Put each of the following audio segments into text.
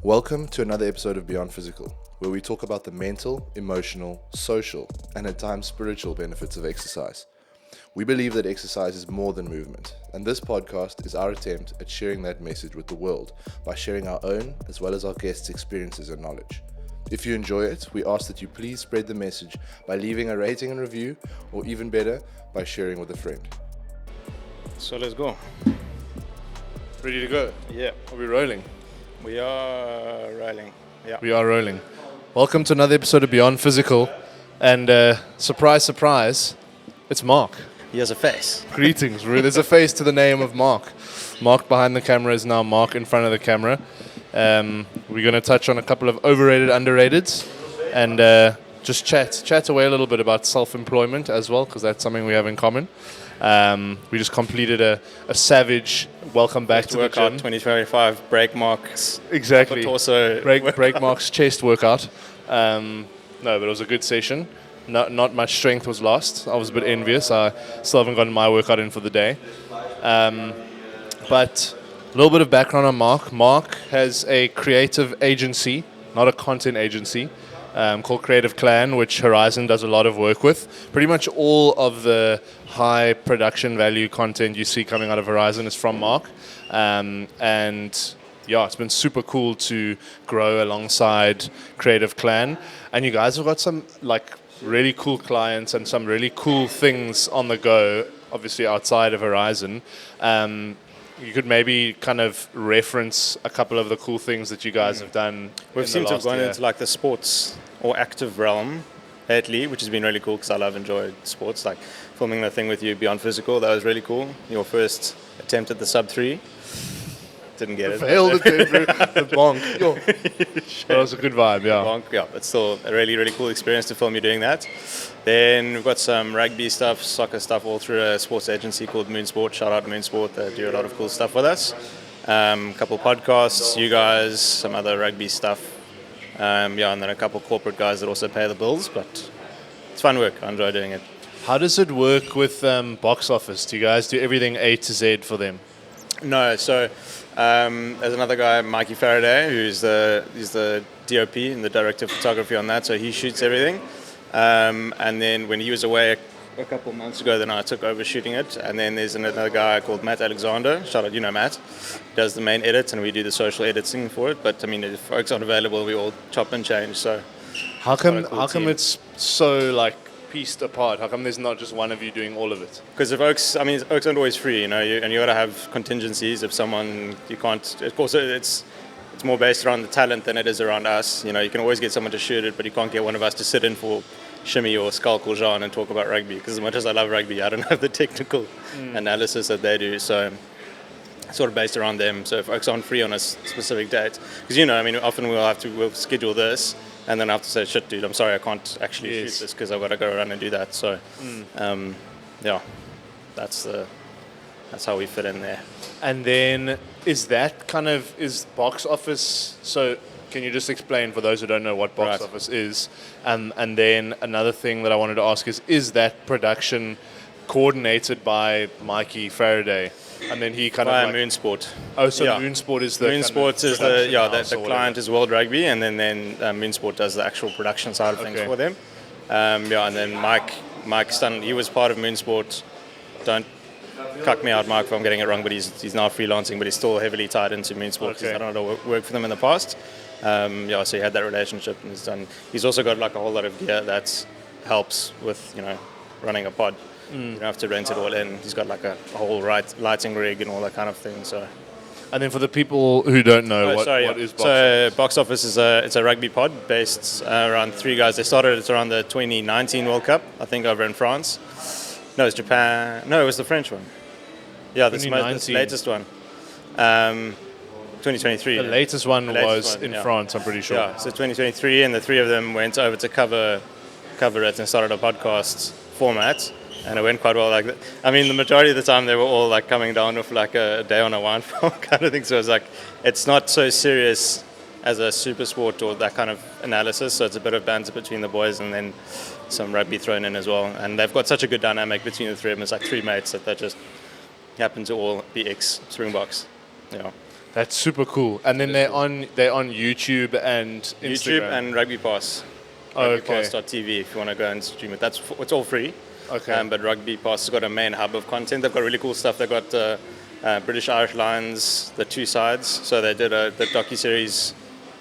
Welcome to another episode of Beyond Physical, where we talk about the mental, emotional, social, and at times spiritual benefits of exercise. We believe that exercise is more than movement, and this podcast is our attempt at sharing that message with the world by sharing our own as well as our guests' experiences and knowledge. If you enjoy it, we ask that you please spread the message by leaving a rating and review, or even better, by sharing with a friend. So let's go. Ready to go? Yeah. Are we rolling? We are rolling. Yeah. We are rolling. Welcome to another episode of Beyond Physical, and surprise, surprise, it's Marc. He has a face. Greetings. There's a face to the name of Marc. Marc behind the camera is now Marc in front of the camera. We're going to touch on a couple of overrated, underrateds, and just chat away a little bit about self-employment as well, because that's something we have in common. We just completed a savage welcome back to the gym. 2025 break Marc's. Exactly. Also break Marc's chest workout. No, but it was a good session. Not much strength was lost. I was a bit envious. I still haven't gotten my workout in for the day. But a little bit of background on Marc. Marc has a creative agency, not a content agency, called Creative Clan, which Horizon does a lot of work with. Pretty much all of the high production value content you see coming out of Horizon is from Marc. And yeah, it's been super cool to grow alongside Creative Clan. And you guys have got some really cool clients and some really cool things on the go, obviously outside of Horizon. You could maybe kind of reference a couple of the cool things that you guys have done. We've seemed to have gone into the sports or active realm lately, which has been really cool because I enjoyed sports. Like filming the thing with you Beyond Physical, that was really cool. Your first attempt at the sub 3. Didn't get it. Failed attempt, the bonk. Yo. That was a good vibe, yeah. Bonk, yeah, it's still a really, really cool experience to film you doing that. Then we've got some rugby stuff, soccer stuff, all through a sports agency called Moonsport. Shout out Moonsport, they do a lot of cool stuff with us. A couple podcasts, you guys, some other rugby stuff. And then a couple corporate guys that also pay the bills, but it's fun work. I enjoy doing it. How does it work with box office? Do you guys do everything A to Z for them? No, so there's another guy, Mikey Faraday, he's the DOP and the director of photography on that, so he shoots everything. And then when he was away a couple months ago, then I took over shooting it. And then there's another guy called Matt Alexander. Shout out, Matt. Does the main edit, and we do the social editing for it. But I mean, if folks aren't available, we all chop and change. So how come it's so pieced apart? How come there's not just one of you doing all of it? Because Oaks aren't always free, and you got to have contingencies. If someone you can't, of course, it's more based around the talent than it is around us. You can always get someone to shoot it, but you can't get one of us to sit in for Shimmy or Skulk or Jean and talk about rugby. Because as much as I love rugby, I don't have the technical analysis that they do. So it's sort of based around them. So if Oaks aren't free on a specific date, because often we'll schedule this. And then I have to say, shit, dude, I'm sorry, I can't actually shoot this because I've got to go around and do that. So, that's how we fit in there. And then is box office, so can you just explain for those who don't know what box office is? And then another thing that I wanted to ask is that production coordinated by Mikey Faraday? And then he Moonsport. Oh, so yeah. Moonsport is the Moonsport is the client is World Rugby, and then Moonsport does the actual production side of things for them. And then Mike Stunn, he was part of Moonsport. Don't cuck me out, Mike, if I'm getting it wrong, but he's now freelancing, but he's still heavily tied into Moonsport. He's done a lot of work for them in the past. So he had that relationship, and he's also got a whole lot of gear that helps with running a pod. You don't have to rent it all in. He's got a whole lighting rig and all that kind of thing. So, and then for the people who don't know, what is box office? Box office is a rugby pod based around 3 guys. They started it around the 2019 World Cup, I think, over in France. No, it was Japan. No, it was the French one. Yeah, this latest one. 2023. The latest one was in France, I'm pretty sure. Yeah, so 2023, and the 3 of them went over to cover it and started a podcast format. And it went quite well. The majority of the time they were all coming down with a day on a wine farm kind of thing. So it's not so serious as a super sport or that kind of analysis. So it's a bit of banter between the boys and then some rugby thrown in as well. And they've got such a good dynamic between the 3 of them. It's 3 mates that just happen to all be ex-Springboks. That's super cool. And then they're on YouTube and Instagram. YouTube and Rugby Pass. RugbyPass.tv if you want to go and stream it. It's all free. Okay. But Rugby Pass has got a main hub of content. They've got really cool stuff. They've got British Irish Lions, the two sides. So they did the docu-series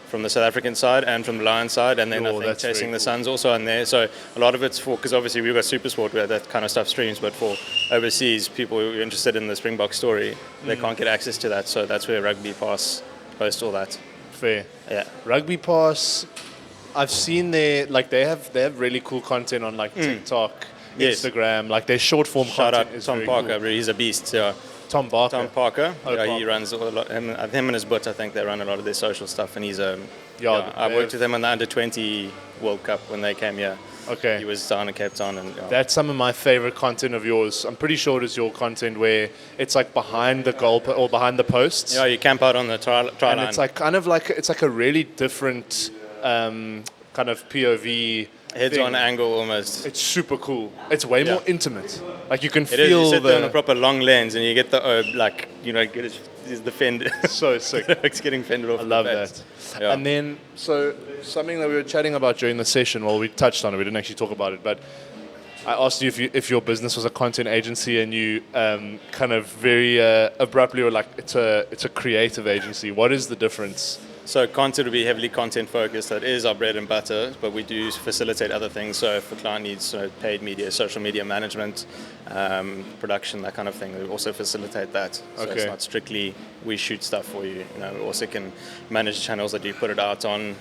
from the South African side and from the Lion side, and then I think Chasing the Suns also on there. So a lot of it's because obviously we've got SuperSport where that kind of stuff streams, but for overseas people who are interested in the Springbok story, they can't get access to that. So that's where Rugby Pass posts all that. Fair. Yeah. Rugby Pass, I've seen they have really cool content on like TikTok, Instagram, like their short form content. Shout out Tom Parker, cool. He's a beast. Yeah. Tom Parker. He runs a lot. Him and his butt, I think they run a lot of their social stuff, and he's I worked with him on the under-20 World Cup when they came here. Okay. He was down in Cape Town, and that's some of my favorite content of yours. I'm pretty sure it is your content where it's like behind the goal or behind the posts. Yeah, you camp out on the try line. And it's like it's like a really different kind of POV. Heads-on angle almost. It's super cool. It's way more intimate. Like you can feel you sit there on a proper long lens and you get the get his defender. So sick. It's getting fended off. I love that. Yeah. And then so something that we were chatting about during the session. Well, we touched on it. We didn't actually talk about it, but I asked you if your business was a content agency, and you kind of very abruptly were like, it's a creative agency. What is the difference? So content will be heavily content focused. That is our bread and butter, but we do facilitate other things. So if a client needs paid media, social media management, production, that kind of thing, we also facilitate that. So it's not strictly we shoot stuff for you. We also can manage channels that you put it out on,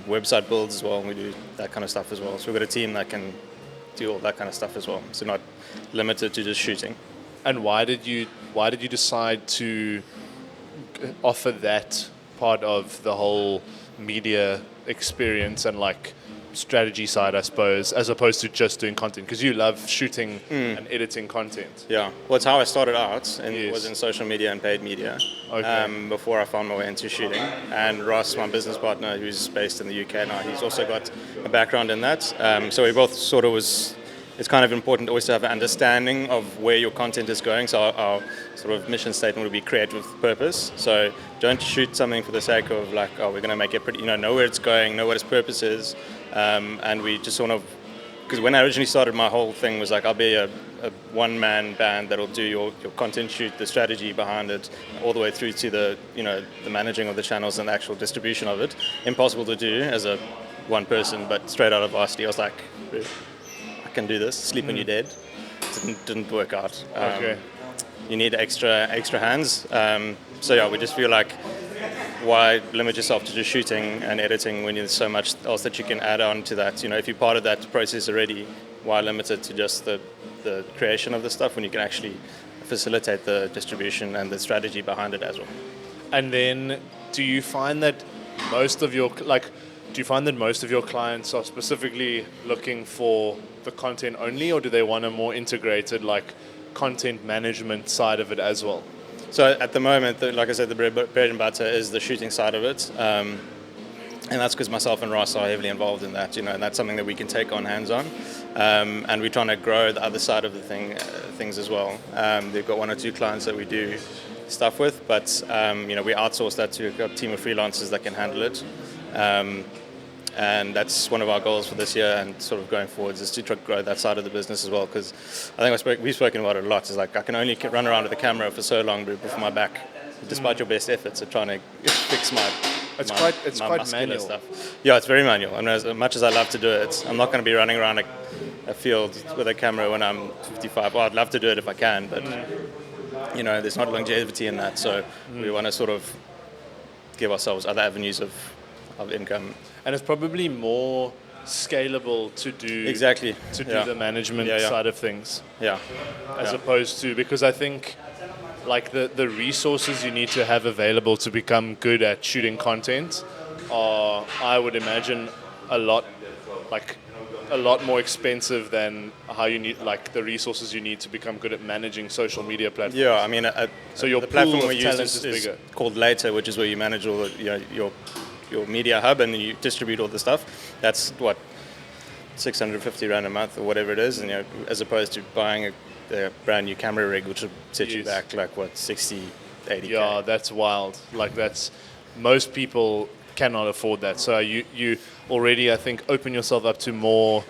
website builds as well, and we do that kind of stuff as well. So we've got a team that can do all that kind of stuff as well. So not limited to just shooting. And why did you decide to offer that part of the whole media experience and like strategy side, I suppose, as opposed to just doing content? Because you love shooting and editing content. Yeah, well, it's how I started out, and it was in social media and paid media before I found my way into shooting. And Ross, my business partner, who's based in the UK now, he's also got a background in that. So we both sort of it's kind of important always to have an understanding of where your content is going. So our sort of mission statement would be create with purpose. So don't shoot something for the sake of like, we're going to make it pretty, know where it's going, know what its purpose is. And we just sort of, because when I originally started, my whole thing was like, I'll be a one-man band that'll do your content shoot, the strategy behind it, all the way through to the managing of the channels and the actual distribution of it. Impossible to do as a one person, but straight out of varsity, I was like, can do this. Sleep when you're dead. Didn't work out. You need extra hands. So we just feel like, why limit yourself to just shooting and editing when there's so much else that you can add on to that? If you're part of that process already, why limit it to just the creation of the stuff when you can actually facilitate the distribution and the strategy behind it as well? And then, do you find that most of your clients are specifically looking for the content only, or do they want a more integrated like content management side of it as well? So at the moment, like I said, the bread and butter is the shooting side of it, and that's because myself and Ross are heavily involved in that, and that's something that we can take on hands-on, and we're trying to grow the other side of the things as well. They've got one or two clients that we do stuff with, but we outsource that to a team of freelancers that can handle it. And that's one of our goals for this year and sort of going forwards, is to try to grow that side of the business as well, because I think we've spoken about it a lot. It's like I can only run around with the camera for so long before my back, despite your best efforts at trying to fix my quite manual stuff. Yeah, it's very manual. I mean, as much as I love to do it, I'm not going to be running around a field with a camera when I'm 55. Well, I'd love to do it if I can, but there's not longevity in that. So we want to sort of give ourselves other avenues of income. And it's probably more scalable to do the management side of things. Yeah. As opposed to, because I think like the resources you need to have available to become good at shooting content are, I would imagine, a lot more expensive than how you need, like the resources you need to become good at managing social media platforms. Yeah, I mean, so your the pool platform of we talent use is bigger. Called Later, which is where you manage all the, your media hub, and you distribute all the stuff. That's what, 650 rand a month or whatever it is, and as opposed to buying a brand new camera rig, which will set you back like what, 60 80K. Yeah, that's wild. Like most people cannot afford that. So you already, I think, open yourself up to more,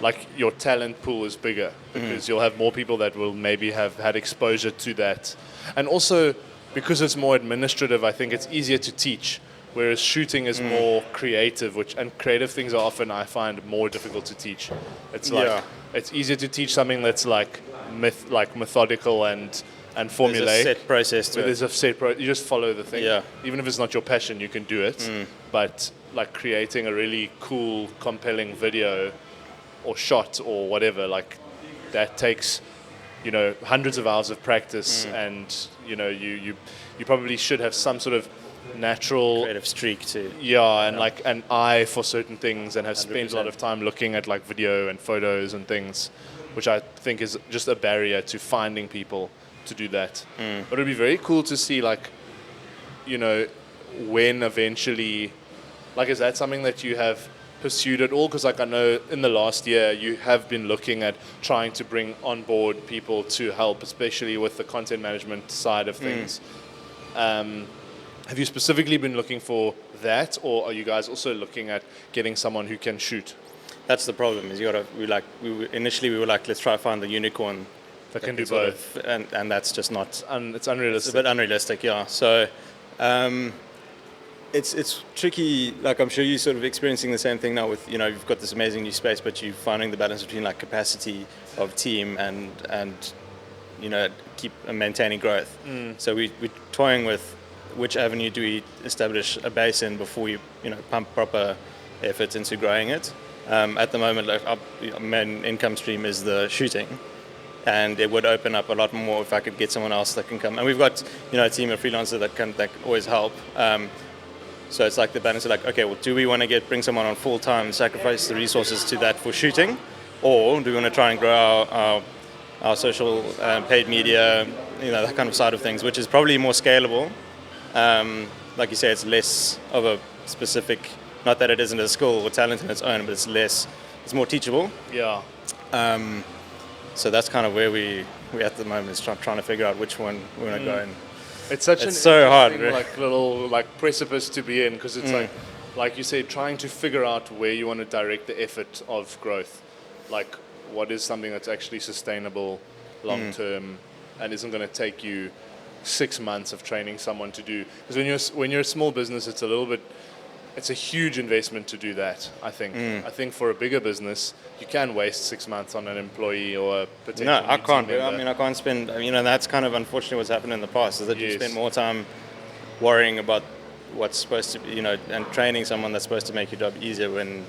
like your talent pool is bigger because you'll have more people that will maybe have had exposure to that. And also because it's more administrative, I think it's easier to teach. Whereas shooting is more creative, and creative things are often, I find, more difficult to teach. It's like it's easier to teach something that's like methodical and formulaic. There's a set process to it. There's a set you just follow the thing. Yeah. Even if it's not your passion, you can do it. But like creating a really cool, compelling video or shot or whatever, like that takes, hundreds of hours of practice, and you probably should have some sort of natural creative streak too. Yeah, and like an eye for certain things, and have 100%. spent a lot of time looking at like video and photos and things, which I think is just a barrier to finding people to do that. But it'd be very cool to see, like, when eventually, like, is that something that you have pursued at all? Because like I know in the last year you have been looking at trying to bring on board people to help, especially with the content management side of things. Have you specifically been looking for that, or are you guys also looking at getting someone who can shoot? That's the problem. Is initially we were like, let's try to find the unicorn that can do both, and that's just not. It's unrealistic. It's a bit unrealistic, yeah. So, it's tricky. Like I'm sure you're sort of experiencing the same thing now. With you've got this amazing new space, but you're finding the balance between like capacity of team and keep maintaining growth. So we're toying with which avenue do we establish a base in before we pump proper effort into growing it. At the moment, like our main income stream is the shooting, and it would open up a lot more if I could get someone else that can come. And we've got a team of freelancers that can always help. So it's like the balance of like, okay, well, do we want to bring someone on full time, sacrifice the resources to that for shooting, or do we want to try and grow our social paid media, that kind of side of things, which is probably more scalable. Like you say, it's less of a specific, not that it isn't a skill or talent in its own, but it's more teachable. Yeah. So that's kind of where we at the moment is trying to figure out which one we want to go in. It's so hard, like little like precipice to be in, because it's like you said, trying to figure out where you want to direct the effort of growth. Like what is something that's actually sustainable long term and isn't going to take you 6 months of training someone to do. Because when you're a small business, it's a huge investment to do that, I think. I think for a bigger business, you can waste 6 months on an employee or a potential No, I can't. member. I can't spend, that's kind of unfortunately what's happened in the past, is that you spend more time worrying about what's supposed to be, and training someone that's supposed to make your job easier when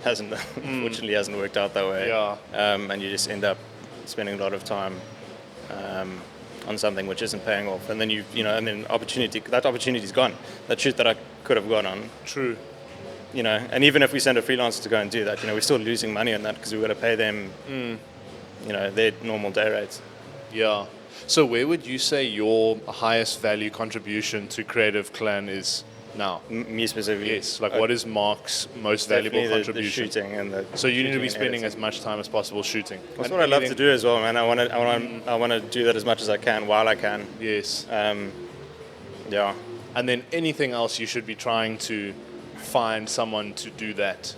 unfortunately hasn't worked out that way. Yeah. And you just end up spending a lot of time on something which isn't paying off, and then and then that opportunity's gone. That shoot that I could have gone on. True. And even if we send a freelancer to go and do that, we're still losing money on that because we've got to pay them, their normal day rates. Yeah. So where would you say your highest value contribution to Creative Clan is now? Me specifically? Yes. Like what is Marc's most valuable contribution? The shooting and so you need to be spending as much time as possible shooting. That's what I love to do as well, man. I want to do that as much as I can while I can. Yes. Yeah. And then anything else, you should be trying to find someone to do that,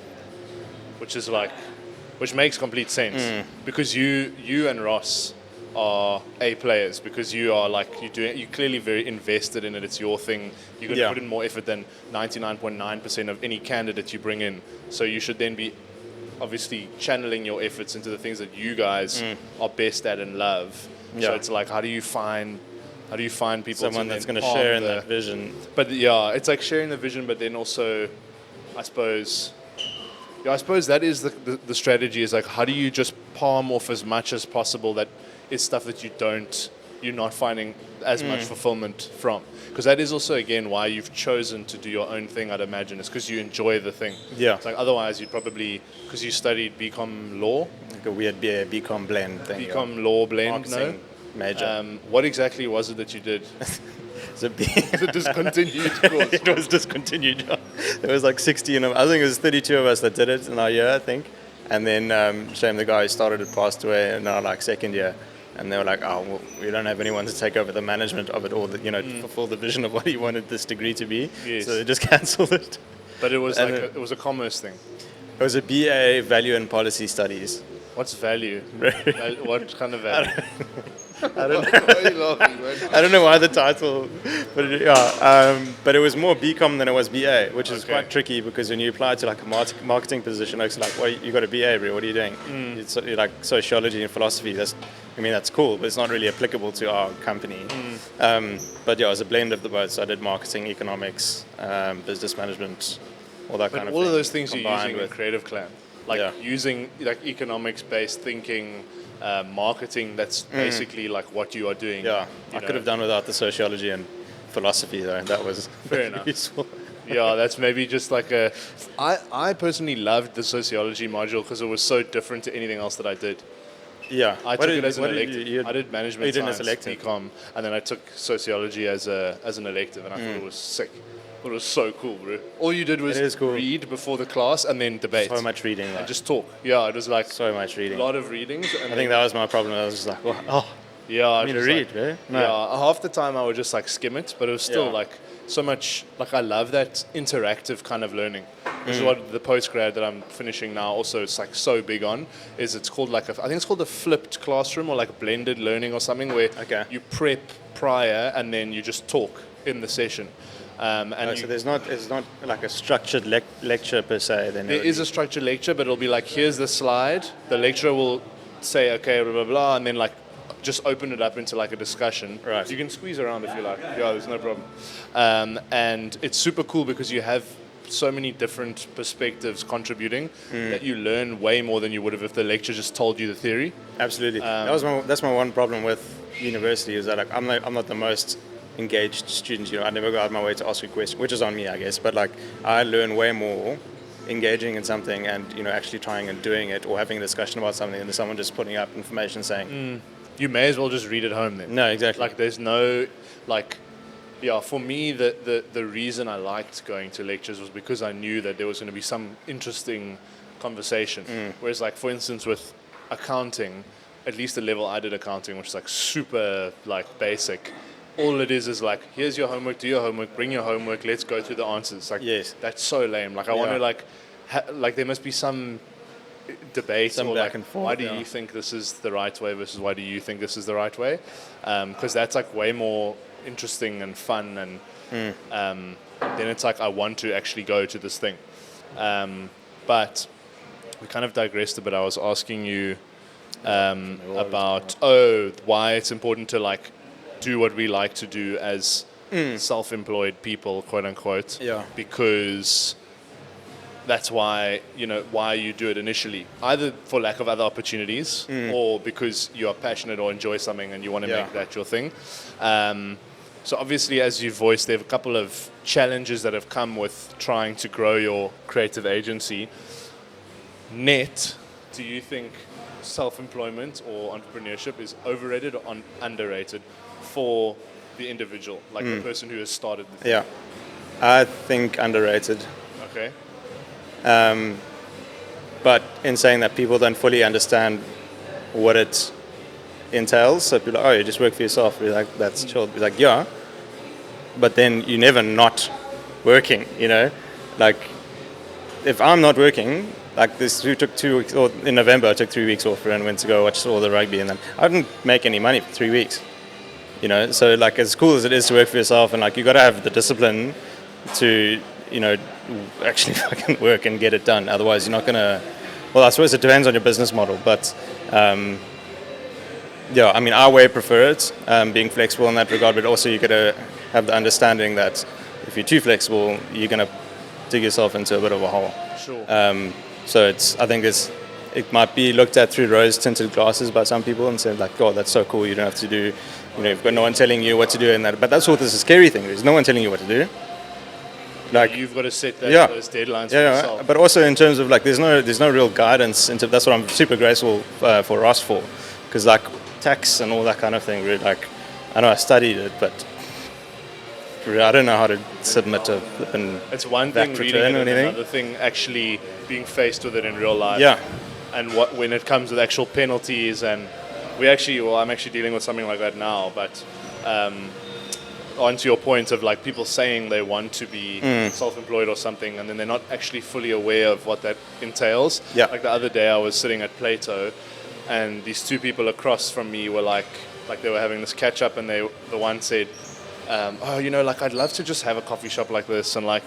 which makes complete sense, because you and Ross are A players, because you are you're clearly very invested in it. It's your thing. You're going to put in more effort than 99.9% of any candidate you bring in. So you should then be obviously channeling your efforts into the things that you guys are best at and love. Yeah. So it's like, how do you find people, someone that's going to share in that vision? But yeah, it's like sharing the vision, but then also, I suppose that is the strategy, is like, how do you just palm off as much as possible that is stuff that you're not finding as much fulfillment from? Because that is also, again, why you've chosen to do your own thing, I'd imagine, is because you enjoy the thing. Yeah. It's like otherwise you'd probably, because you studied BCom law. Like a weird BCom blend thing. BCom law blend, Marketing no? Major. What exactly was it that you did? It's a discontinued course. It was discontinued. There was like 60 I think it was 32 of us that did it in our year, I think. And then Shame, the guy who started it, passed away in our second year. And they were like, oh, well, we don't have anyone to take over the management of it or, to fulfill the vision of what he wanted this degree to be. Yes. So they just cancelled it. But it was it was a commerce thing. It was a BA, Value and Policy Studies. What's value? What kind of value? I don't know why the title, but it was more BCom than it was BA, which is quite tricky because when you apply to like a marketing position, it's like, well, you got a BA, bro. What are you doing? It's like sociology and philosophy. That's cool, but it's not really applicable to our company. But yeah, it was a blend of the both. So I did marketing, economics, business management, all that kind of thing. All of those things you're using with Creative Clan, like using like economics-based thinking. Marketing, that's basically like what you are doing. Yeah, I could have done without the sociology and philosophy though. That was fair enough. Useful. Yeah, that's maybe just like I personally loved the sociology module because it was so different to anything else that I did. Yeah, I took it as an elective. I did management science, BCom, and then I took sociology as an elective, and I thought it was sick. It was so cool, bro. All you did was read before the class and then debate. So much reading. And just talk. Yeah, it was like so much reading. A lot of readings. And I think that was my problem. I was just like, oh, yeah. I mean to read, right? No. Yeah, half the time I would just like skim it, but it was still like so much. Like I love that interactive kind of learning. Which is what the postgrad that I'm finishing now also is like so big on. It's called like I think it's called a flipped classroom or like blended learning or something where you prep prior and then you just talk in the session. So it's not like a structured lecture per se. Then there is a structured lecture, but it'll be like, here's the slide. The lecturer will say, okay, blah, blah, blah, and then like just open it up into like a discussion. Right. You can squeeze around if you like. Yeah, there's no problem. And it's super cool because you have so many different perspectives contributing that you learn way more than you would have if the lecturer just told you the theory. Absolutely. That's my one problem with university is that like I'm not the most engaged students. I never go out of my way to ask a question, which is on me, I guess. But like, I learn way more engaging in something and actually trying and doing it, or having a discussion about something, and someone just putting up information saying. You may as well just read it home then. No, exactly. Like, there's no like. Yeah, for me, the reason I liked going to lectures was because I knew that there was going to be some interesting conversation. Whereas, like, for instance, with accounting, at least the level I did accounting, which is like super like basic. All it is like, here's your homework, do your homework, bring your homework, let's go through the answers. Like, that's so lame. Like, I want to like there must be some debate or back and forth. Why do you think this is the right way versus why do you think this is the right way? Because that's like way more interesting and fun, and then it's like I want to actually go to this thing. But we kind of digressed a bit. I was asking you about why it's important to like do what we like to do as self-employed people, quote unquote. Yeah. Because that's why you do it initially, either for lack of other opportunities or because you are passionate or enjoy something and you want to make that your thing. So obviously, as you voiced, there have a couple of challenges that have come with trying to grow your creative agency. Net, do you think self-employment or entrepreneurship is overrated or underrated for the individual, like the person who has started the thing? Yeah, I think underrated. Okay. But in saying that, people don't fully understand what it entails. So people are like, you just work for yourself. You're like, that's chill. You're like, yeah. But then you're never not working, Like, if I'm not working, like this, we took 2 weeks, or in November, I took 3 weeks off and went to go watch all the rugby, and then I didn't make any money for 3 weeks, So, like, as cool as it is to work for yourself, and like, you got to have the discipline to, actually fucking work and get it done. Otherwise, you're not gonna. Well, I suppose it depends on your business model, but I way prefer it, being flexible in that regard. But also, you got to have the understanding that if you're too flexible, you're gonna dig yourself into a bit of a hole. Sure. So I think it might be looked at through rose-tinted glasses by some people and said like, "God, that's so cool. You don't have to do, you've got no one telling you what to do," and that. But that's what this scary thing is. No one telling you what to do. Like, you've got to set those deadlines for yourself. But also in terms of like, there's no real guidance into. That's what I'm super grateful for Ross for, because like tax and all that kind of thing. Really, like, I know I studied it, but I don't know how to submit a flippin' It's one thing reading it, and another thing actually being faced with it in real life. Yeah. And when it comes with actual penalties and I'm actually dealing with something like that now, but onto your point of like people saying they want to be self-employed or something, and then they're not actually fully aware of what that entails. Yeah. Like the other day I was sitting at Plato, and these two people across from me were like they were having this catch up, and the one said, like I'd love to just have a coffee shop like this, and like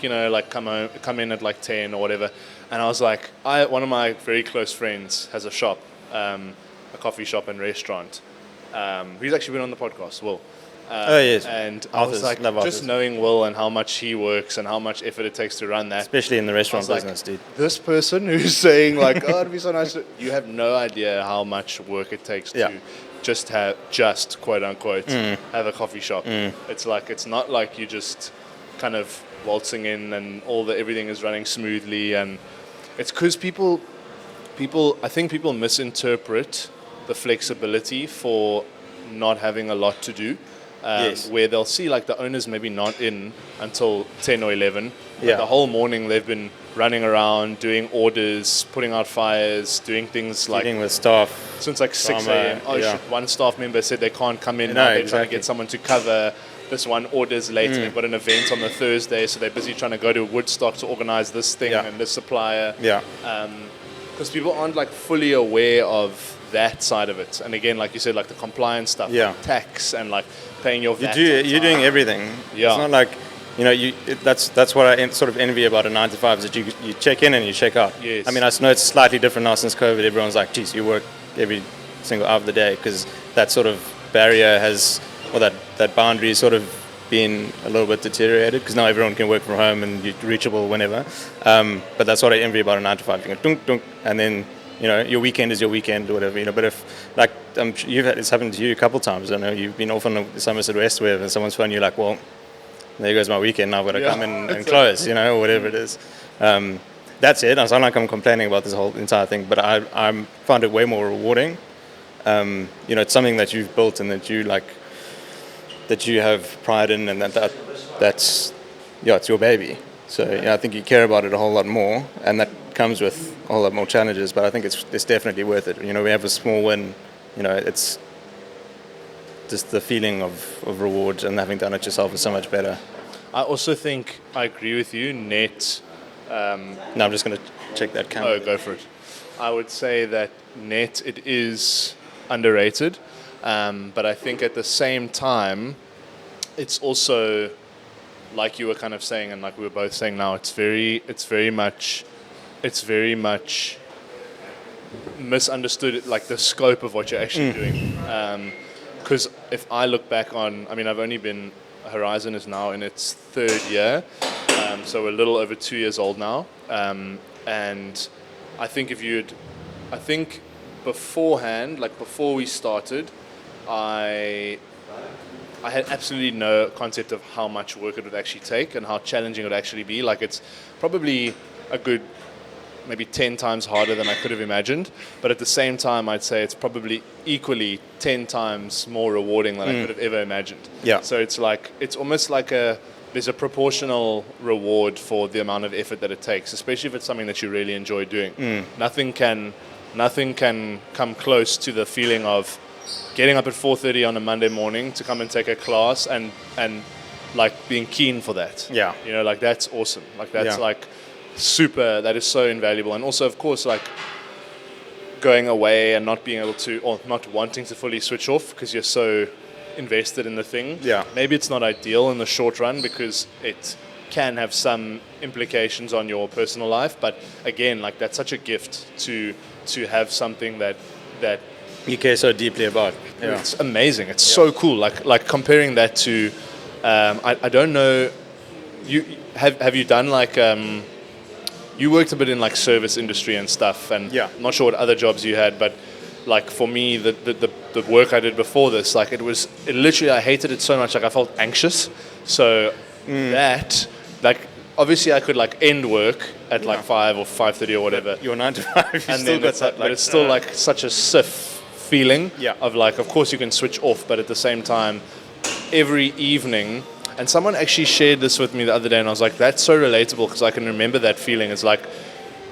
come in at like 10 or whatever. And I was like, one of my very close friends has a shop, a coffee shop and restaurant. He's actually been on the podcast, Will. Yes. And I was like, just knowing Will and how much he works and how much effort it takes to run that. Especially in the restaurant business, dude. This person who's saying like, oh, it'd be so nice. You have no idea how much work it takes to just quote unquote have a coffee shop. It's like, it's not like you just kind of waltzing in and everything is running smoothly. And it's because I think people misinterpret the flexibility for not having a lot to do. Where they'll see like the owner's maybe not in until 10 or 11. But the whole morning they've been running around, doing orders, putting out fires, doing things like... Dealing with staff. Since like 6 a.m. Shit, one staff member said they can't come in. Now they're trying to get someone to cover. This one orders late. They've got an event on the Thursday, so they're busy trying to go to Woodstock to organize this thing and this supplier. Because people aren't like fully aware of that side of it. And again, like you said, like the compliance stuff, like tax and like paying your VAT. You're doing everything. Yeah. It's not like, that's what I sort of envy about a 9 to 5 is that you check in and you check out. Yes. I mean, I know it's slightly different now since COVID. Everyone's like, geez, you work every single hour of the day, because that sort of barrier that boundary has sort of been a little bit deteriorated, because now everyone can work from home and you're reachable whenever. But that's what I envy about a 9 to 5. You go dunk, dunk, and then your weekend is your weekend or whatever, But if, like, it's happened to you a couple of times. I know you've been off on the Somerset West where and someone's phoned you like, well, there goes my weekend. Now I've got to come in and close, or whatever it is. That's it. I sound like I'm complaining about this whole entire thing, but I found it way more rewarding. It's something that you've built and that you like, that you have pride in, and that's it's your baby. So I think you care about it a whole lot more, and that comes with a whole lot more challenges. But I think it's definitely worth it. We have a small win. It's just the feeling of reward, and having done it yourself is so much better. I also think I agree with you. Net. No, I'm just going to check that camera. Oh, go for it. I would say that net, it is underrated, but I think at the same time, it's also, like you were kind of saying, and like we were both saying now, it's very much misunderstood, like the scope of what you're actually doing. Because if I look back on, I've only been, Horizon is now in its 3rd year, so we're a little over 2 years old now. And I think beforehand, like before we started, I had absolutely no concept of how much work it would actually take and how challenging it would actually be. Like, it's probably a good maybe 10 times harder than I could have imagined, but at the same time I'd say it's probably equally 10 times more rewarding than I could have ever imagined. So it's like, it's almost like there's a proportional reward for the amount of effort that it takes, especially if it's something that you really enjoy doing. Nothing can come close to the feeling of getting up at 4:30 on a Monday morning to come and take a class and like being keen for that. Like that's awesome. Like that's like super, that is so invaluable. And also, of course, like going away and not being able to, or not wanting to fully switch off because you're so invested in the thing. Maybe it's not ideal in the short run because it can have some implications on your personal life, but again, like that's such a gift to have something that you care so deeply about. It's amazing. It's so cool. Like comparing that to, I don't know, you have you done like you worked a bit in like service industry and stuff, and I'm not sure what other jobs you had, but like for me, the work I did before this, like it literally, I hated it so much, like I felt anxious. So that, like, obviously I could like end work at like 5 or 5:30 or whatever. Your 9 to 5, and then but it's still like such a stiff feeling of like, of course you can switch off, but at the same time, every evening. And someone actually shared this with me the other day, and I was like, that's so relatable because I can remember that feeling. It's like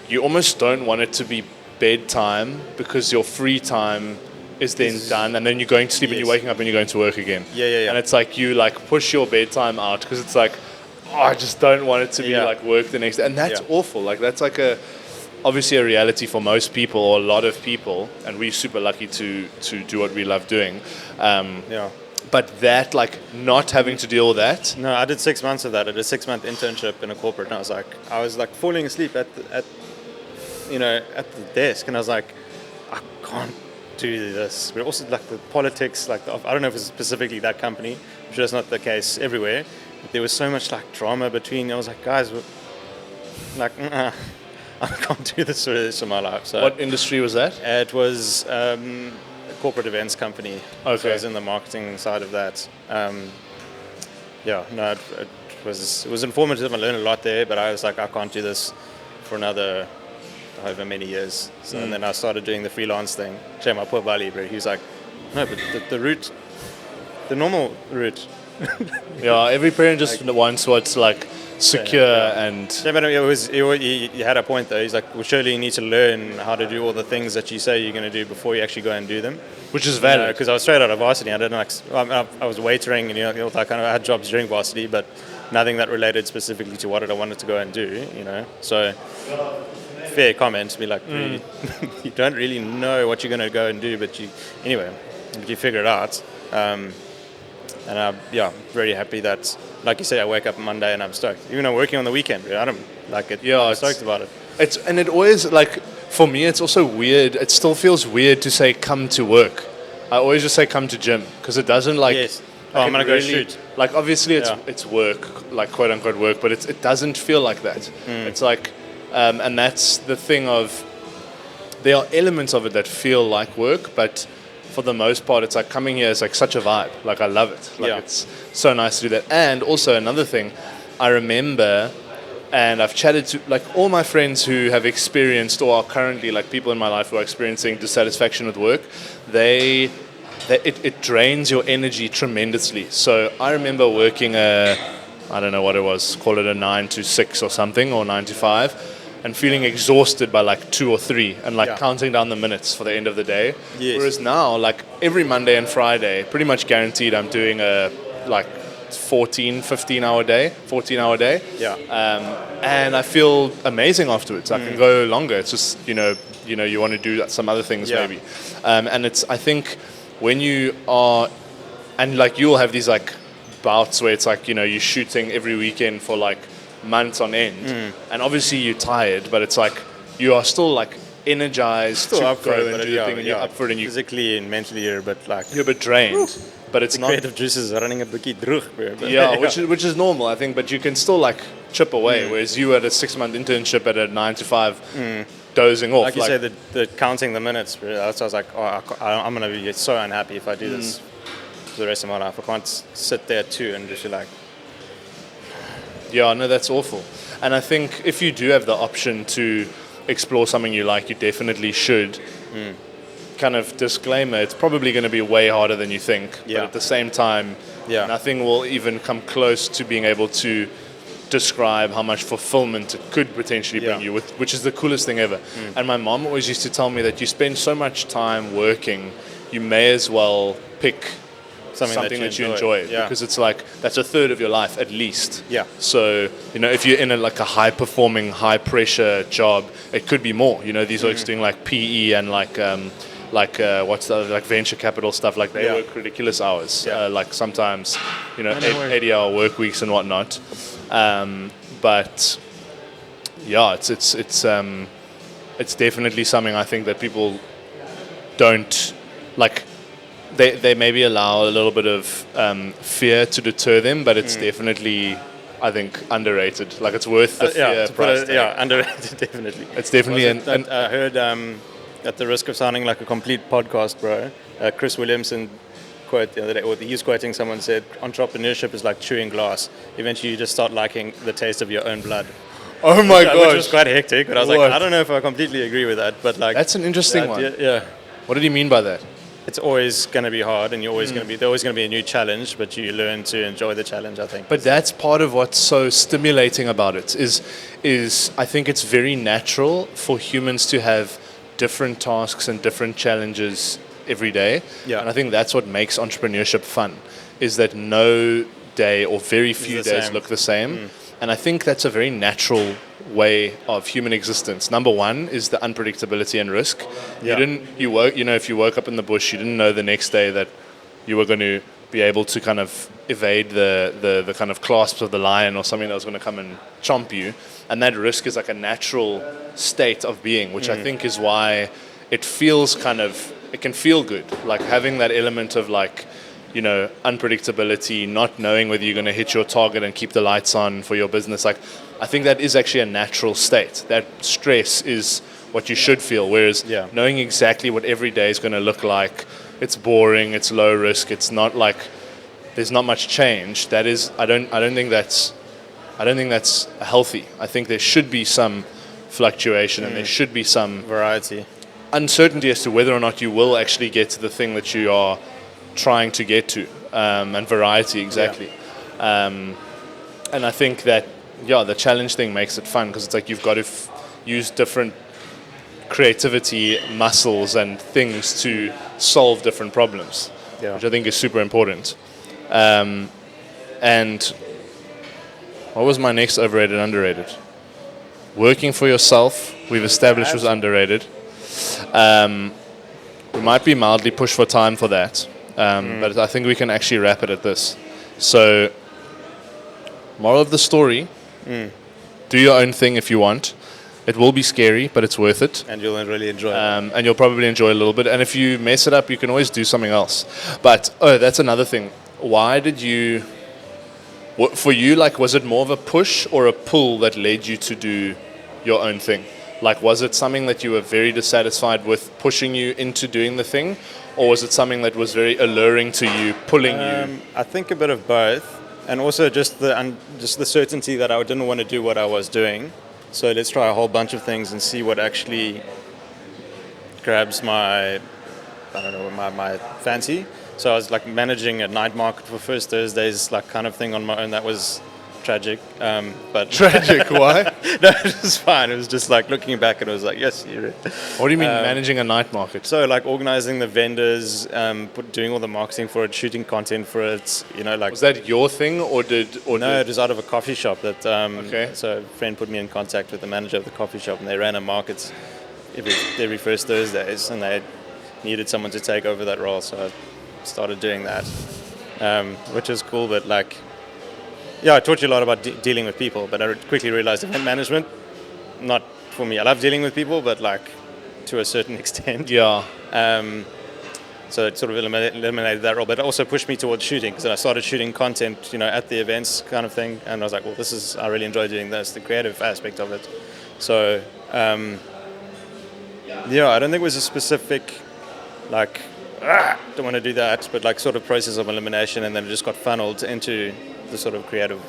you almost don't want it to be bedtime because your free time is then done, and then you're going to sleep and you're waking up and you're going to work again. Yeah. And it's like you like push your bedtime out because it's like, I just don't want it to be like work the next day. And that's awful. Like that's like obviously a reality for most people or a lot of people, and we're super lucky to do what we love doing. But that, like, not having to deal with that. No, I did 6 months of that. I did a 6-month internship in a corporate, and I was like falling asleep at the desk, and I was like, I can't do this. But also like the politics, like I don't know if it's specifically that company. I'm sure it's not the case everywhere. But there was so much like drama between. I was like, guys, like, I can't do this for the rest of my life. So what industry was that? It was a corporate events company. Okay. So I was in the marketing side of that. It was informative. I learned a lot there, but I was like, I can't do this for another however many years. So and then I started doing the freelance thing. Shame my poor Bali, bro. He was like, no, but the route, the normal route. Yeah, every parent just wants what's like secure and. Yeah, but he had a point though. He's like, well, surely you need to learn how to do all the things that you say you're going to do before you actually go and do them. Which is valid. Because I was straight out of varsity. I didn't I was waitering and I kind of had jobs during varsity, but nothing that related specifically to what I wanted to go and do. So. Fair comment to be like, you don't really know what you're going to go and do, but you figure it out. And I'm very happy that, like you said, I wake up Monday and I'm stoked. Even though I'm working on the weekend, I don't like it. Yeah, I'm stoked about it. It always, like, for me, it's also weird. It still feels weird to say come to work. I always just say come to gym because it doesn't like. Yes. I'm gonna go shoot. Like obviously it's work, like quote unquote work, but it doesn't feel like that. It's like. And that's the thing of, there are elements of it that feel like work, but for the most part, it's like coming here is like such a vibe. Like I love it. Like it's so nice to do that. And also another thing, I remember, and I've chatted to like all my friends who have experienced or are currently like people in my life who are experiencing dissatisfaction with work, it drains your energy tremendously. So I remember working I don't know what it was, call it a 9 to 6 or something, or 9 to 5. And feeling exhausted by like 2 or 3 and like counting down the minutes for the end of the day. Yes. Whereas now, like every Monday and Friday, pretty much guaranteed I'm doing a like 14 hour day. Yeah. And I feel amazing afterwards. I can go longer. It's just, you want to do some other things maybe. And it's, I think when you are, and like you'll have these like bouts where it's like, you're shooting every weekend for like months on end, and obviously you're tired, but it's like you are still like energized, still up for it, and do the thing, and you're up for it, and you physically and mentally you're a bit drained, but it's the not. Creative juices are running a bit droog, which is normal, I think, but you can still like chip away. Whereas you had a 6-month internship at a 9 to 5, dozing off. Like you say, the counting the minutes. So I was like, I'm gonna be so unhappy if I do this for the rest of my life. I can't sit there too and just be like. Yeah, no, that's awful. And I think if you do have the option to explore something you like, you definitely should. Kind of disclaimer, it's probably going to be way harder than you think. Yeah. But at the same time, nothing will even come close to being able to describe how much fulfillment it could potentially bring you, which is the coolest thing ever. And my mom always used to tell me that you spend so much time working, you may as well pick something that you enjoy because it's like that's a third of your life at least. So if you're in a high performing, high pressure job, it could be more. These are doing like PE and what's the other, like venture capital stuff. Like they work ridiculous hours. Like sometimes 80-hour work weeks and whatnot. But yeah, it's definitely something I think that people don't like. They maybe allow a little bit of fear to deter them, but it's definitely, I think, underrated. Like it's worth the fear price tag. Underrated, definitely. It's definitely I heard, at the risk of sounding like a complete podcast, bro, Chris Williams quote the other day, or he was quoting someone said, entrepreneurship is like chewing glass. Eventually you just start liking the taste of your own blood. Oh my gosh. Which was quite hectic, but I was like, I don't know if I completely agree with that, but like... That's an interesting one. Yeah. What did he mean by that? It's always going to be hard, and you're always going to be. There's always going to be a new challenge, but you learn to enjoy the challenge, I think. But that's part of what's so stimulating about it. Is I think it's very natural for humans to have different tasks and different challenges every day. Yeah. And I think that's what makes entrepreneurship fun, is that no day or very few days look the same. And I think that's a very natural way of human existence. Number one is the unpredictability and risk. Yeah. If you woke up in the bush, you didn't know the next day that you were going to be able to kind of evade the kind of clasps of the lion or something that was going to come and chomp you. And that risk is like a natural state of being, which I think is why it feels it can feel good. Like having that element of like, unpredictability, not knowing whether you're going to hit your target and keep the lights on for your business. Like, I think that is actually a natural state. That stress is what you should feel. Whereas knowing exactly what every day is going to look like, it's boring, it's low risk, it's not like there's not much change. That is, I don't think that's healthy. I think there should be some fluctuation and there should be some variety, uncertainty as to whether or not you will actually get to the thing that you are trying to get to, and variety, exactly. And I think that the challenge thing makes it fun, because it's like you've got to use different creativity muscles and things to solve different problems, which I think is super important. And what was my next overrated, underrated? Working for yourself, we've established, was underrated. We might be mildly pushed for time for that. But I think we can actually wrap it at this. So, moral of the story, do your own thing if you want. It will be scary, but it's worth it. And you'll really enjoy it. And you'll probably enjoy it a little bit. And if you mess it up, you can always do something else. But, that's another thing. Why did you, for you, like, was it more of a push or a pull that led you to do your own thing? Like, was it something that you were very dissatisfied with pushing you into doing the thing? Or was it something that was very alluring to you, pulling you? I think a bit of both, and also just the certainty that I didn't want to do what I was doing. So let's try a whole bunch of things and see what actually grabs my fancy. So I was like managing a night market for First Thursdays, like kind of thing on my own. That was tragic, but tragic. Why? No, it was fine. It was just like looking back, and it was like, yes, you're right. What do you mean managing a night market? So like organizing the vendors, doing all the marketing for it, shooting content for it. Like, was that your thing, or no? It was out of a coffee shop that. Okay. So a friend put me in contact with the manager of the coffee shop, and they ran a market every First Thursdays, and they needed someone to take over that role. So I started doing that, which is cool, but like. Yeah, I taught you a lot about dealing with people, but I quickly realized event management, not for me. I love dealing with people, but like to a certain extent. Yeah. So it sort of eliminated that role, but it also pushed me towards shooting, because I started shooting content, at the events kind of thing, and I was like, well, I really enjoy doing this, the creative aspect of it. So, I don't think it was a specific, like, don't want to do that, but like sort of process of elimination, and then it just got funneled into the sort of creative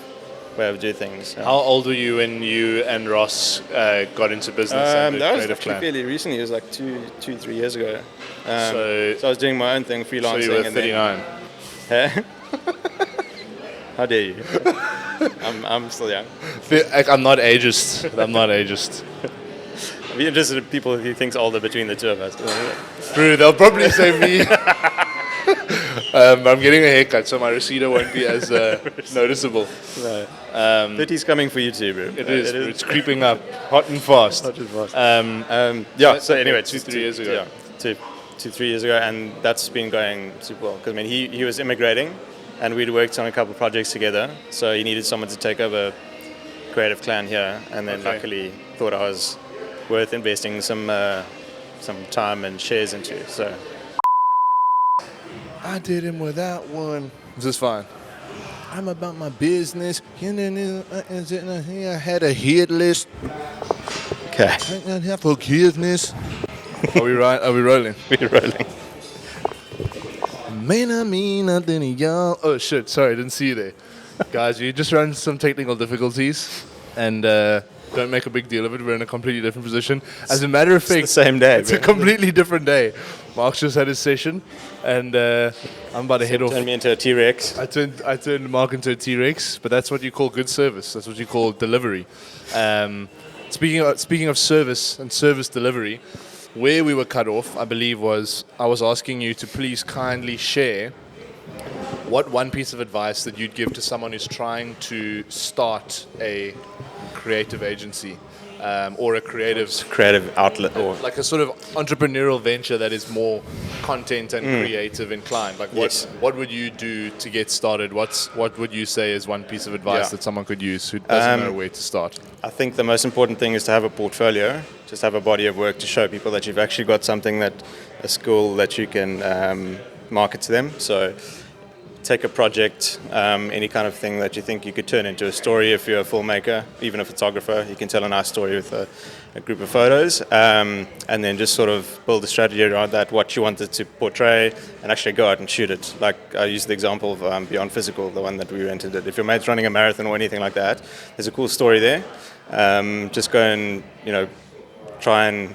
way of doing things. How old were you when you and Ross got into business? That was actually fairly recently. It was like 3 years ago. So I was doing my own thing, freelancing. So you were 39. Then, how dare you? I'm still young. I'm not ageist. I'd be interested in people who thinks older between the two of us. True, they'll probably say me. I'm getting a haircut, so my receding won't be as noticeable. No. 30's coming for you too, bro. It is. It's creeping up, hot and fast. So anyway, 2-3 years ago. Yeah, 2-3 years ago, and that's been going super well. Because he was immigrating, and we'd worked on a couple of projects together. So he needed someone to take over Creative Clan here, and then luckily thought I was worth investing some time and shares into. So. I did him without one. This is fine. I'm about my business. I had a hit list. Okay. I have forgiveness. Are we right? Are we rolling? We're rolling. May not mean nothing to y'all. Oh shit! Sorry, I didn't see you there, guys. We just ran some technical difficulties, and don't make a big deal of it. We're in a completely different position. As a matter of fact, it's the same day. It's a completely different day. Mark's just had his session, and I'm about to head off. Turned me into a T-Rex. I turned Mark into a T-Rex, but that's what you call good service. That's what you call delivery. Speaking of service and service delivery, where we were cut off, I believe, was I was asking you to please kindly share what one piece of advice that you'd give to someone who's trying to start a creative agency or a creative outlet, or like a sort of entrepreneurial venture that is more content and creative inclined. Like what would you do to get started? What would you say is one piece of advice that someone could use who doesn't know where to start? I think the most important thing is to have a portfolio, just have a body of work to show people that you've actually got something, that a skill that you can market to them. So take a project, any kind of thing that you think you could turn into a story. If you're a filmmaker, even a photographer, you can tell a nice story with a group of photos, and then just sort of build a strategy around that, what you wanted to portray, and actually go out and shoot it. Like I used the example of Beyond Physical, the one that we rented it. If your mate's running a marathon or anything like that, there's a cool story there. Just go and, try and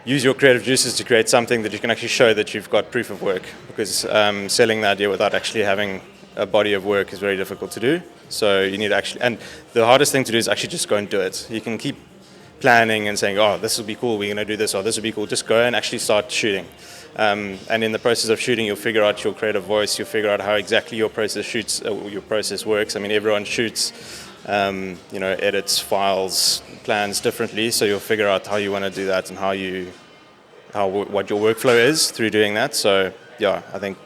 use your creative juices to create something that you can actually show that you've got proof of work, because selling the idea without actually having a body of work is very difficult to do. So you need to actually, and the hardest thing to do is actually just go and do it. You can keep planning and saying, oh, this will be cool, we're going to do this, or this will be cool. Just go and actually start shooting. And in the process of shooting, you'll figure out your creative voice, you'll figure out how exactly your process works. I mean, everyone shoots, edits, files, plans differently, so you'll figure out how you want to do that and what your workflow is through doing that. So yeah, I think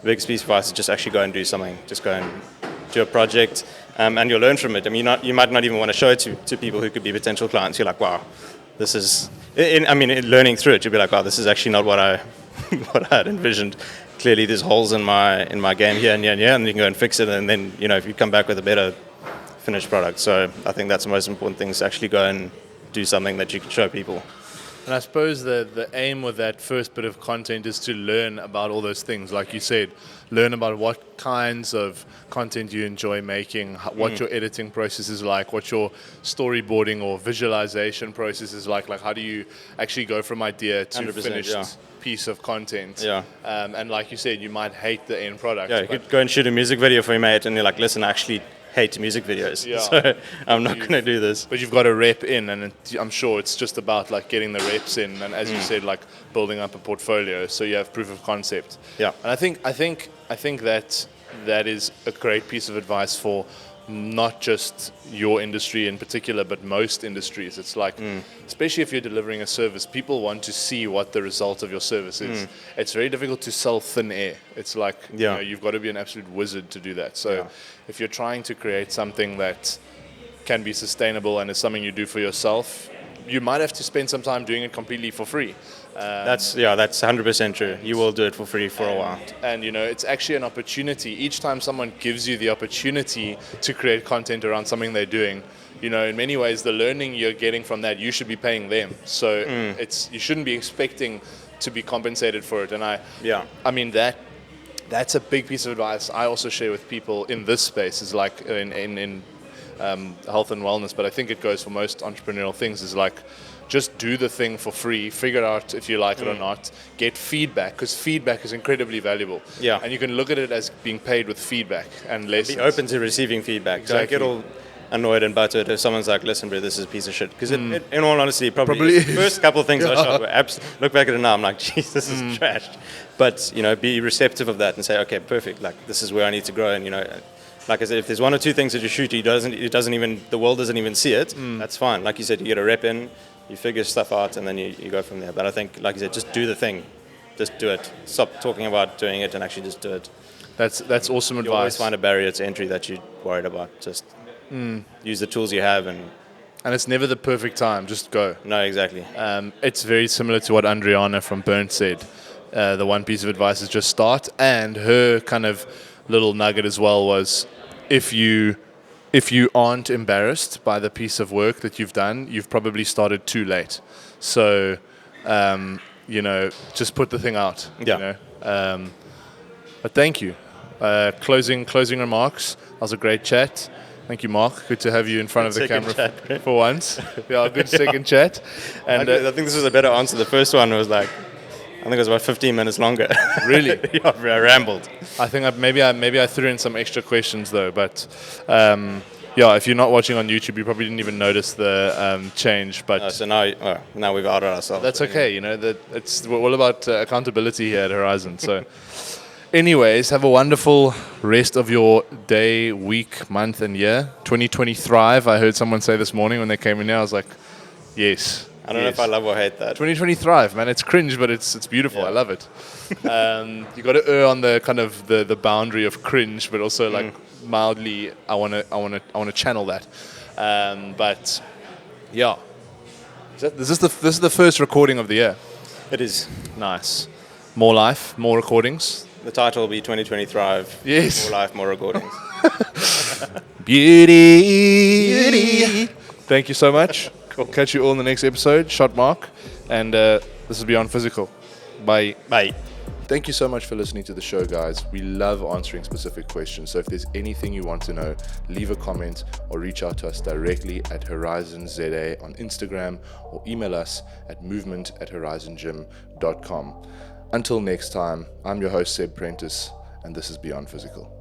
the biggest piece of advice is just actually go and do something. Just go and do a project, and you'll learn from it. I mean, you might not even want to show it to people who could be potential clients. You're like, wow, this is. Learning through it, you'll be like, wow, this is actually not what I had envisioned. Clearly, there's holes in my game here and here and here, and you can go and fix it. And then if you come back with a better finished product. So I think that's the most important thing, is actually go and do something that you can show people. And I suppose the aim with that first bit of content is to learn about all those things. Like you said, learn about what kinds of content you enjoy making, what your editing process is like, what your storyboarding or visualization process is like how do you actually go from idea to finished piece of content. Yeah. And like you said, you might hate the end product. Yeah, you could go and shoot a music video for your mate and you're like, listen, I actually hate music videos, so I'm not going to do this. But you've got a rep in, and I'm sure it's just about like getting the reps in, and as you said, like building up a portfolio, so you have proof of concept. Yeah. And I think that is a great piece of advice for not just your industry in particular, but most industries. It's like, especially if you're delivering a service, people want to see what the result of your service is. It's very difficult to sell thin air. It's like, you've got to be an absolute wizard to do that. So if you're trying to create something that can be sustainable and is something you do for yourself, you might have to spend some time doing it completely for free. That's 100% true. You will do it for free for a while. And it's actually an opportunity. Each time someone gives you the opportunity to create content around something they're doing, in many ways, the learning you're getting from that, you should be paying them. So you shouldn't be expecting to be compensated for it. And I mean that's a big piece of advice I also share with people in this space, is like in health and wellness, but I think it goes for most entrepreneurial things, is like, just do the thing for free, figure out if you like it or not, get feedback, because feedback is incredibly valuable. Yeah. And you can look at it as being paid with feedback and lessons. Be open to receiving feedback. Exactly. Don't get all annoyed and buttered if someone's like, listen, bro, this is a piece of shit. Because in all honesty, probably the first couple of things I shot were look back at it now, I'm like, geez, this is trash. But, be receptive of that and say, okay, perfect, like, this is where I need to grow. And, like I said, if there's one or two things that you shoot, the world doesn't even see it, that's fine. Like you said, you get a rep in, you figure stuff out, and then you go from there. But I think, like you said, just do the thing. Just do it. Stop talking about doing it and actually just do it. That's awesome advice. You always find a barrier to entry that you're worried about. Just use the tools you have. And it's never the perfect time. Just go. No, exactly. It's very similar to what Andriana from Burnt said. The one piece of advice is just start. And her kind of little nugget as well was, if you aren't embarrassed by the piece of work that you've done, you've probably started too late. So, just put the thing out. Yeah. But thank you. Closing remarks. That was a great chat. Thank you, Mark. Good to have you in front of the camera for once. Yeah, good second chat. And I think this was a better answer. The first one was like, I think it was about 15 minutes longer. Really? Yeah, I rambled. I think maybe I threw in some extra questions though, but yeah, if you're not watching on YouTube, you probably didn't even notice the change. But so now we've outed ourselves. That's okay. You know that we're all about accountability here at Horizon. So, anyways, have a wonderful rest of your day, week, month, and year. 2020 thrive. I heard someone say this morning when they came in here. I was like, yes. I don't know if I love or hate that. 2020 thrive, man. It's cringe, but it's beautiful. I love it. You got to err on the kind of the boundary of cringe, but also like mildly. I want to channel that. But yeah, this is the first recording of the year. It is. Nice. More life, more recordings. The title will be 2020 Thrive. Yes. More life, more recordings. Beauty. Thank you so much. Cool. Catch you all in the next episode. Shot Mark. And this is Beyond Physical. Bye. Bye. Thank you so much for listening to the show, guys. We love answering specific questions. So if there's anything you want to know, leave a comment or reach out to us directly at HorizonZA on Instagram or email us at movement@horizongym.com. Until next time, I'm your host, Seb Prentice, and this is Beyond Physical.